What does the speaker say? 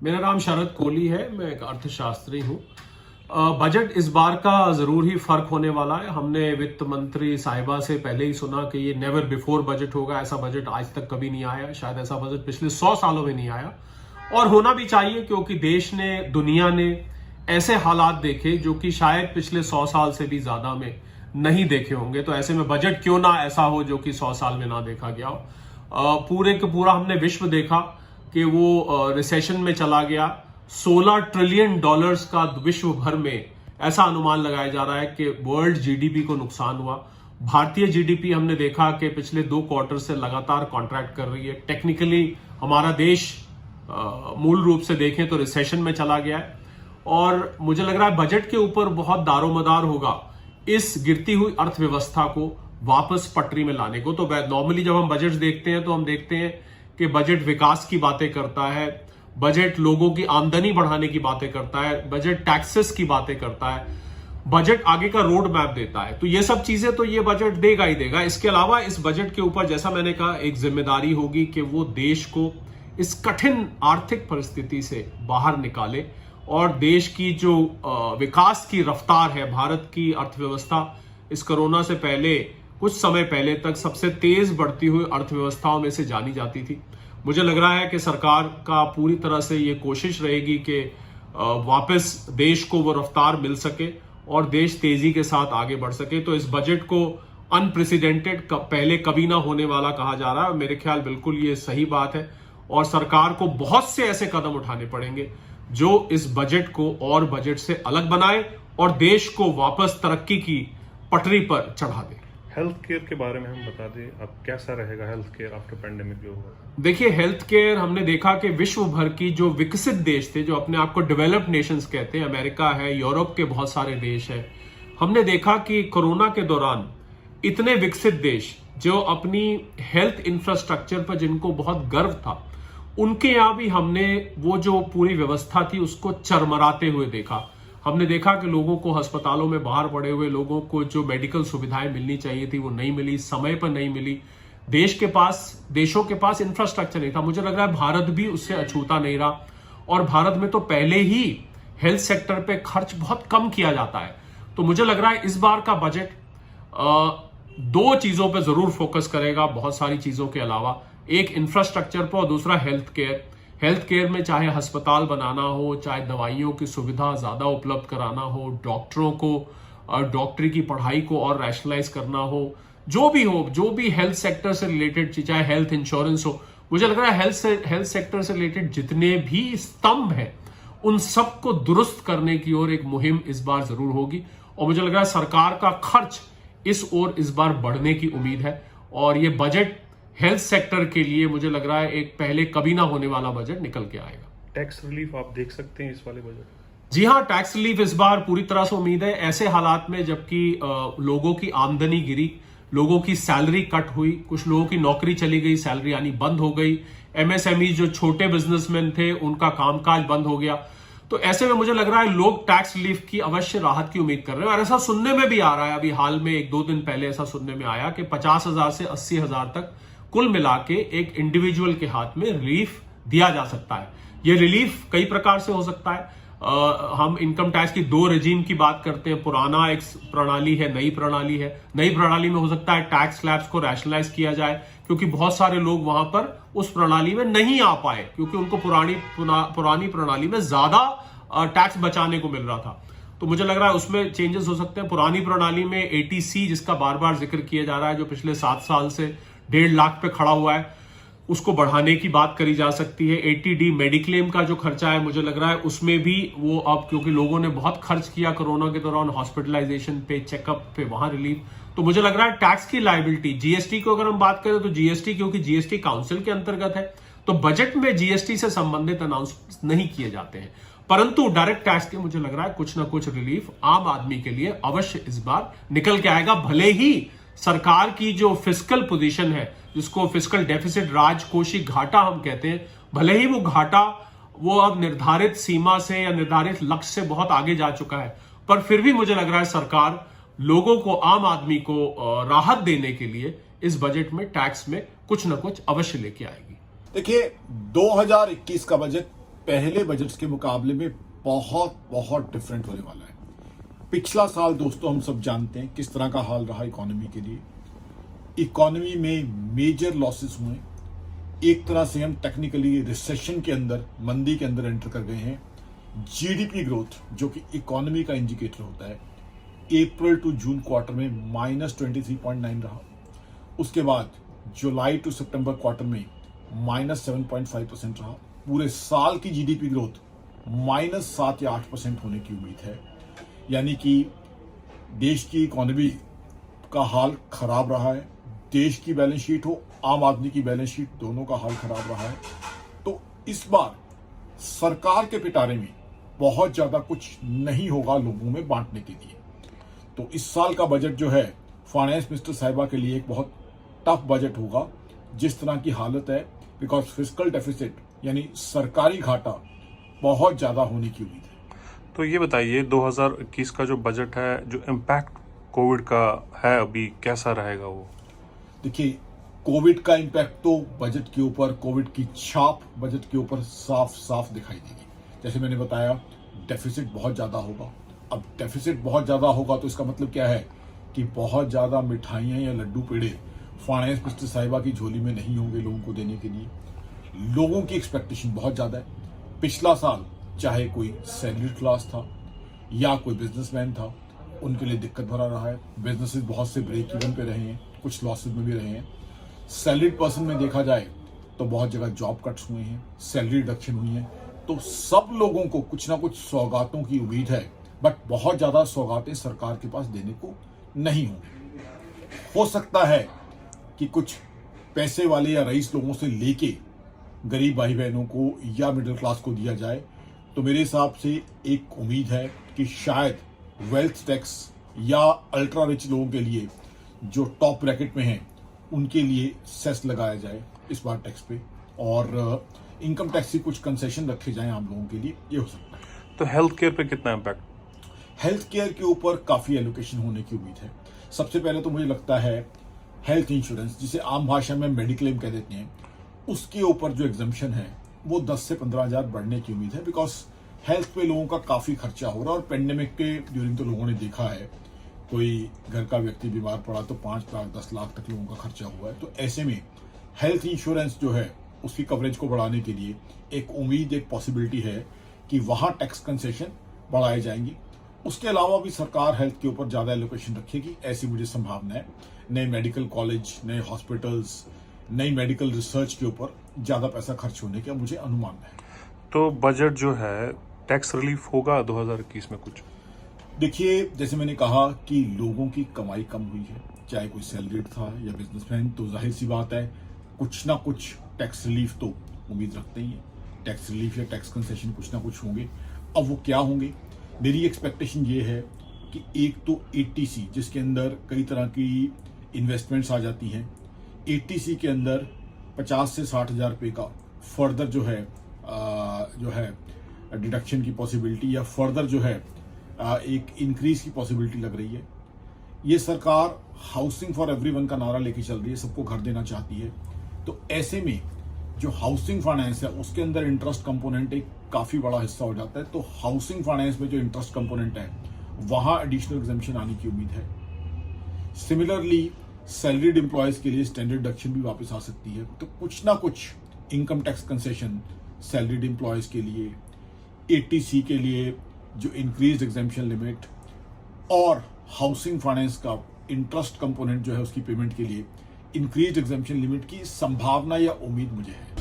मेरा नाम शरद कोहली है, मैं एक अर्थशास्त्री हूँ। बजट इस बार का जरूर ही फर्क होने वाला है। हमने वित्त मंत्री साहिबा से पहले ही सुना कि ये नेवर बिफोर बजट होगा। ऐसा बजट आज तक कभी नहीं आया, शायद ऐसा बजट पिछले 100 सालों में नहीं आया, और होना भी चाहिए क्योंकि देश ने, दुनिया ने ऐसे हालात देखे जो कि शायद पिछले 100 साल से भी ज्यादा में नहीं देखे होंगे। तो ऐसे में बजट क्यों ना ऐसा हो जो कि 100 साल में ना देखा गया हो। पूरे का पूरा हमने विश्व देखा कि वो रिसेशन में चला गया। $16 ट्रिलियन का विश्व भर में ऐसा अनुमान लगाया जा रहा है कि वर्ल्ड जीडीपी को नुकसान हुआ। भारतीय जीडीपी हमने देखा कि पिछले 2 क्वार्टर से लगातार कॉन्ट्रैक्ट कर रही है। टेक्निकली हमारा देश मूल रूप से देखें तो रिसेशन में चला गया है, और मुझे लग रहा है बजट के ऊपर बहुत दारोमदार होगा इस गिरती हुई अर्थव्यवस्था को वापस पटरी में लाने को। तो नॉर्मली जब हम बजट देखते हैं तो हम देखते हैं कि बजट विकास की बातें करता है, बजट लोगों की आमदनी बढ़ाने की बातें करता है, बजट टैक्सेस की बातें करता है, बजट आगे का रोड मैप देता है। तो ये सब चीजें तो ये बजट देगा ही देगा। इसके अलावा इस बजट के ऊपर, जैसा मैंने कहा, एक जिम्मेदारी होगी कि वो देश को इस कठिन आर्थिक परिस्थिति से बाहर निकाले, और देश की जो विकास की रफ्तार है, भारत की अर्थव्यवस्था इस कोरोना से पहले, कुछ समय पहले तक सबसे तेज बढ़ती हुई अर्थव्यवस्थाओं में से जानी जाती थी। मुझे लग रहा है कि सरकार का पूरी तरह से ये कोशिश रहेगी कि वापस देश को वो रफ्तार मिल सके और देश तेजी के साथ आगे बढ़ सके। तो इस बजट को अनप्रेसिडेंटेड, पहले कभी ना होने वाला कहा जा रहा है। मेरे ख्याल बिल्कुल ये सही बात है, और सरकार को बहुत से ऐसे कदम उठाने पड़ेंगे जो इस बजट को और बजट से अलग बनाए और देश को वापस तरक्की की पटरी पर चढ़ा दे। हेल्थ केयर के बारे में हम बता दें, अब कैसा रहेगा हेल्थ केयर आफ्टर पेंडेमिक जो होगा? देखिए, हेल्थ केयर हमने देखा कि विश्व भर की जो विकसित देश थे, जो अपने आप को डेवलप्ड नेशंस कहते हैं, अमेरिका है, यूरोप के बहुत सारे देश हैं, हमने देखा कि कोरोना के दौरान इतने विकसित देश जो अपनी हेल्थ इंफ्रास्ट्रक्चर पर जिनको बहुत गर्व था, उनके यहां भी हमने वो जो पूरी व्यवस्था थी उसको चरमराते हुए देखा। हमने देखा कि लोगों को, अस्पतालों में बाहर पड़े हुए लोगों को जो मेडिकल सुविधाएं मिलनी चाहिए थी वो नहीं मिली, समय पर नहीं मिली। देशों के पास इंफ्रास्ट्रक्चर नहीं था। मुझे लग रहा है भारत भी उससे अछूता नहीं रहा, और भारत में तो पहले ही हेल्थ सेक्टर पे खर्च बहुत कम किया जाता है। तो मुझे लग रहा है इस बार का बजट 2 चीजों पे जरूर फोकस करेगा, बहुत सारी चीजों के अलावा। एक इंफ्रास्ट्रक्चर पर, और दूसरा हेल्थ केयर। हेल्थ केयर में चाहे अस्पताल बनाना हो, चाहे दवाइयों की सुविधा ज्यादा उपलब्ध कराना हो, डॉक्टरों को, डॉक्टरी की पढ़ाई को और रैशनलाइज करना हो, जो भी हेल्थ सेक्टर से रिलेटेड, चाहे हेल्थ इंश्योरेंस हो, मुझे लग रहा है हेल्थ सेक्टर से रिलेटेड जितने भी स्तंभ हैं उन सबको दुरुस्त करने की ओर एक मुहिम इस बार जरूर होगी। और मुझे लग रहा है सरकार का खर्च इस ओर इस बार बढ़ने की उम्मीद है, और ये बजट हेल्थ सेक्टर के लिए मुझे लग रहा है एक पहले कभी ना होने वाला बजट निकल के आएगा। टैक्स रिलीफ आप देख सकते हैं इस वाले बजट? जी हाँ, टैक्स रिलीफ इस बार पूरी तरह से उम्मीद है। ऐसे हालात में जबकि लोगों की आमदनी गिरी, लोगों की सैलरी कट हुई, कुछ लोगों की नौकरी चली गई, सैलरी आनी बंद हो गई, एमएसएमई जो छोटे बिजनेसमैन थे उनका कामकाज बंद हो गया। तो ऐसे में मुझे लग रहा है लोग टैक्स रिलीफ की अवश्य राहत की उम्मीद कर रहे हैं, और ऐसा सुनने में भी आ रहा है। अभी हाल में 1-2 दिन पहले ऐसा सुनने में आया कि 50,000 से 80,000 तक कुल मिला के एक इंडिविजुअल के हाथ में रिलीफ दिया जा सकता है। यह रिलीफ कई प्रकार से हो सकता है। हम इनकम टैक्स की 2 रेजिम की बात करते हैं। पुराना एक प्रणाली है, नई प्रणाली है। नई प्रणाली में हो सकता है टैक्स स्लैब्स को रैशनलाइज किया जाए, क्योंकि बहुत सारे लोग वहां पर उस प्रणाली में नहीं आ पाए, क्योंकि उनको पुरानी प्रणाली में ज्यादा टैक्स बचाने को मिल रहा था। तो मुझे लग रहा है उसमें चेंजेस हो सकते हैं। पुरानी प्रणाली में एटीसी, जिसका बार बार जिक्र किया जा रहा है, जो पिछले 7 साल से 1.5 लाख पे खड़ा हुआ है, उसको बढ़ाने की बात करी जा सकती है। एटीडी मेडिक्लेम का जो खर्चा है, मुझे लग रहा है उसमें भी वो, अब क्योंकि लोगों ने बहुत खर्च किया कोरोना के दौरान हॉस्पिटलाइजेशन पे, चेकअप पे, वहां रिलीफ। तो मुझे लग रहा है टैक्स की लायबिलिटी, जीएसटी को अगर हम बात करें तो जीएसटी, क्योंकि जीएसटी काउंसिल के अंतर्गत है, तो बजट में जीएसटी से संबंधित अनाउंस नहीं किए जाते हैं, परंतु डायरेक्ट टैक्स के मुझे लग रहा है कुछ ना कुछ रिलीफ आम आदमी के लिए अवश्य इस बार निकल के आएगा। भले ही सरकार की जो फिस्कल पोजीशन है, जिसको फिस्कल डेफिसिट, राजकोषीय घाटा हम कहते हैं, भले ही वो घाटा वो अब निर्धारित सीमा से या निर्धारित लक्ष्य से बहुत आगे जा चुका है, पर फिर भी मुझे लग रहा है सरकार लोगों को, आम आदमी को राहत देने के लिए इस बजट में टैक्स में कुछ ना कुछ अवश्य लेके आएगी। देखिए, 2021 का बजट पहले बजट्स के मुकाबले में बहुत बहुत डिफरेंट होने वाला है। पिछला साल दोस्तों हम सब जानते हैं किस तरह का हाल रहा इकोनॉमी के लिए। इकोनॉमी में मेजर लॉसेस हुए। एक तरह से हम टेक्निकली रिसेशन के अंदर, मंदी के अंदर एंटर कर गए हैं। जीडीपी ग्रोथ जो कि इकोनॉमी का इंडिकेटर होता है, अप्रैल टू जून क्वार्टर में -23.9 रहा। उसके बाद जुलाई टू सितंबर क्वार्टर में -7.5% रहा। पूरे साल की जीडीपी ग्रोथ -7 या 8% होने की उम्मीद है। यानी कि देश की इकोनॉमी का हाल खराब रहा है। देश की बैलेंस शीट हो, आम आदमी की बैलेंस शीट, दोनों का हाल खराब रहा है। तो इस बार सरकार के पिटारे में बहुत ज्यादा कुछ नहीं होगा लोगों में बांटने के लिए। तो इस साल का बजट जो है फाइनेंस मिनिस्टर साहिबा के लिए एक बहुत टफ बजट होगा जिस तरह की हालत है, बिकॉज फिस्कल डेफिसिट यानी सरकारी घाटा बहुत ज्यादा होने की उम्मीद है। तो ये बताइए 2021 का जो बजट है, जो इम्पैक्ट कोविड का है अभी, कैसा रहेगा वो? देखिए, कोविड का इम्पैक्ट तो बजट के ऊपर, कोविड की छाप बजट के ऊपर साफ साफ दिखाई देगी। जैसे मैंने बताया, डेफिसिट बहुत ज्यादा होगा। अब डेफिसिट बहुत ज्यादा होगा तो इसका मतलब क्या है कि बहुत ज्यादा मिठाइयां या लड्डू पेड़े फाइनेंस मिनिस्टर साहिबा की झोली में नहीं होंगे लोगों को देने के लिए। लोगों की एक्सपेक्टेशन बहुत ज्यादा है। पिछला साल चाहे कोई सैलरीड क्लास था या कोई बिजनेसमैन था, उनके लिए दिक्कत भरा रहा है। बिजनेसेस बहुत से ब्रेक इवन पे रहे हैं, कुछ लॉसेस में भी रहे हैं। सैलरीड पर्सन में देखा जाए तो बहुत जगह जॉब कट्स हुए हैं, सैलरी रिडक्शन हुई है। तो सब लोगों को कुछ ना कुछ सौगातों की उम्मीद है, बट बहुत ज्यादा सौगातें सरकार के पास देने को नहीं होंगी। हो सकता है कि कुछ पैसे वाले या रईस लोगों से लेके गरीब भाई बहनों को या मिडिल क्लास को दिया जाए। तो मेरे हिसाब से एक उम्मीद है कि शायद वेल्थ टैक्स या अल्ट्रा रिच लोगों के लिए जो टॉप ब्रैकेट में हैं उनके लिए सेस लगाया जाए इस बार टैक्स पे, और इनकम टैक्स से कुछ कंसेशन रखे जाएं आम लोगों के लिए। ये हो सकता है। तो हेल्थ केयर पे कितना इम्पैक्ट? हेल्थ केयर के ऊपर काफी एलोकेशन होने की उम्मीद है। सबसे पहले तो मुझे लगता है हेल्थ इंश्योरेंस, जिसे आम भाषा में मेडिक्लेम कह देते हैं, उसके ऊपर जो एग्जम्पशन है वो 10 से 15 हजार बढ़ने की उम्मीद है। बिकॉज हेल्थ पे लोगों का काफी खर्चा हो रहा है और पेंडेमिक के ड्यूरिंग तो लोगों ने देखा है, कोई घर का व्यक्ति बीमार पड़ा तो 5 लाख 10 लाख तक लोगों का खर्चा हुआ है। तो ऐसे में हेल्थ इंश्योरेंस जो है उसकी कवरेज को बढ़ाने के लिए एक उम्मीद, एक पॉसिबिलिटी है कि वहां टैक्स कंसेशन बढ़ाए जाएंगी। उसके अलावा भी सरकार हेल्थ के ऊपर ज्यादा एलोकेशन रखेगी, ऐसी मुझे संभावना है। नए मेडिकल कॉलेज, नए हॉस्पिटल्स, नई मेडिकल रिसर्च के ऊपर ज्यादा पैसा खर्च होने का मुझे अनुमान है। तो बजट जो है, टैक्स रिलीफ होगा 2021 में कुछ? देखिए, जैसे मैंने कहा कि लोगों की कमाई कम हुई है, चाहे कोई सैलरीड था या बिजनेसमैन, तो जाहिर सी बात है कुछ ना कुछ टैक्स रिलीफ तो उम्मीद रखते ही है। टैक्स रिलीफ या टैक्स कंसेशन कुछ ना कुछ होंगे। अब वो क्या होंगे, मेरी एक्सपेक्टेशन ये है कि एक तो एटीसी, जिसके अंदर कई तरह की इन्वेस्टमेंट्स आ जाती हैं, एटीसी के अंदर 50 से 60 हजार रुपये का फर्दर जो है डिडक्शन की पॉसिबिलिटी या फर्दर जो है एक इंक्रीज की पॉसिबिलिटी लग रही है। ये सरकार हाउसिंग फॉर एवरीवन का नारा लेके चल रही है, सबको घर देना चाहती है। तो ऐसे में जो हाउसिंग फाइनेंस है उसके अंदर इंटरेस्ट कंपोनेंट एक काफी बड़ा हिस्सा हो जाता है। तो हाउसिंग फाइनेंस में जो इंटरेस्ट कंपोनेंट है वहां एडिशनल एग्जम्पशन आने की उम्मीद है। सिमिलरली सैलरीड एम्प्लॉयज के लिए स्टैंडर्ड डिडक्शन भी वापस आ सकती है। तो कुछ ना कुछ income tax concession salaried employees के लिए, एटीसी के लिए जो इंक्रीज एग्जम्पशन लिमिट, और हाउसिंग फाइनेंस का इंटरेस्ट कंपोनेंट जो है उसकी पेमेंट के लिए इंक्रीज एग्जम्पशन लिमिट की संभावना या उम्मीद मुझे है।